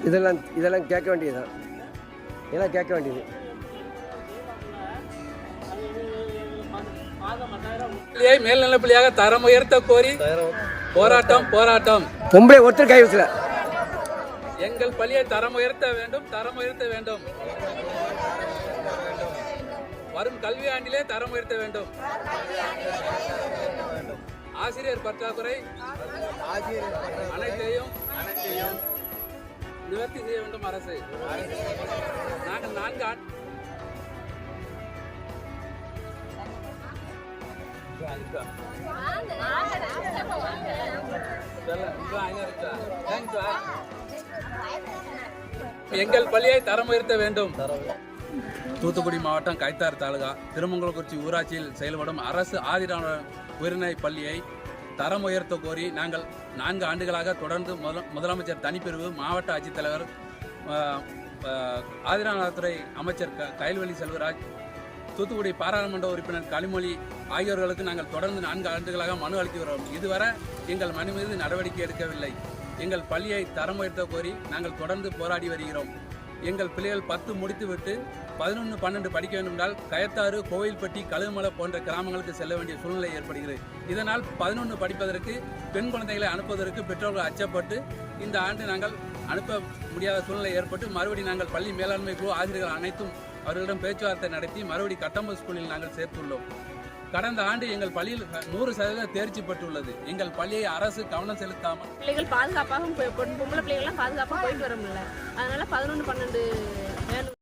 இதெல்லாம் கேட்க வேண்டியதுதான். இதெல்லாம் கேட்க வேண்டியது. மேல்நிலைப்பள்ளியாக தரம் உயர்த்த கோரி போராட்டம். பொம்பளை ஒருத்தர் கை வச்சல. எங்கள் பள்ளியை தரம் உயர்த்த வேண்டும். வரும் கல்வி ஆண்டிலே தரம் உயர்த்த வேண்டும். ஆசிரியர் பற்றாக்குறை அனைத்தையும் நிவர்த்தி செய்ய வேண்டும் அரசு. நாங்கள் 4 ஆண்டு எங்கள் பள்ளியை தரம் உயர்த்த வேண்டும். தூத்துக்குடி மாவட்டம் கைத்தார் தாலுகா திருமங்கலக்குறிச்சி ஊராட்சியில் செயல்படும் அரசு ஆதிராவிடர் உயர்நிலை பள்ளியை தரம் உயர்த்த கோரி நாங்கள் 4 ஆண்டுகளாக தொடர்ந்து முதலமைச்சர் தனிப்பிரிவு, மாவட்ட ஆட்சித்தலைவர், ஆதிராவிடத்துறை அமைச்சர் கயல்வெளி செல்வராஜ், தூத்துக்குடி பாராளுமன்ற உறுப்பினர் கனிமொழி ஆகியோர்களுக்கு நாங்கள் தொடர்ந்து 4 ஆண்டுகளாக மனு அளித்து வருகிறோம். இதுவரை எங்கள் மனு மீது நடவடிக்கை எடுக்கவில்லை. எங்கள் பள்ளியை தரம் உயர்த்த கோரி நாங்கள் தொடர்ந்து போராடி வருகிறோம். எங்கள் பிள்ளைகள் 10 முடித்துவிட்டு 11, 12 படிக்க வேண்டும் என்றால் கயத்தாறு, கோவில்பட்டி, கழுகுமலை போன்ற கிராமங்களுக்கு செல்ல வேண்டிய சூழ்நிலை ஏற்படுகிறது. இதனால் 11 படிப்பதற்கு பெண் குழந்தைகளை அனுப்புவதற்கு பெற்றோர்கள் அச்சப்பட்டு இந்த ஆண்டு நாங்கள் அனுப்ப முடியாத சூழ்நிலை ஏற்பட்டு மறுபடி நாங்கள் பள்ளி மேலாண்மை குழு ஆசிரியர்கள் அனைத்தும் அவர்களிடம் பேச்சுவார்த்தை நடத்தி மறுபடி கட்டம்ப ஸ்கூலில் நாங்கள் சேர்த்துள்ளோம். கடந்த ஆண்டு எங்கள் பள்ளியில் 100% தேர்ச்சி பெற்றுள்ளது. எங்கள் பள்ளியை அரசு கவனம் செலுத்தாமல் பிள்ளைகள் பாதுகாப்பாக பொம்பளை பிள்ளைகள்லாம் பாதுகாப்பாக போயிட்டு வர முடியல. அதனால 11, 12 வேணும்.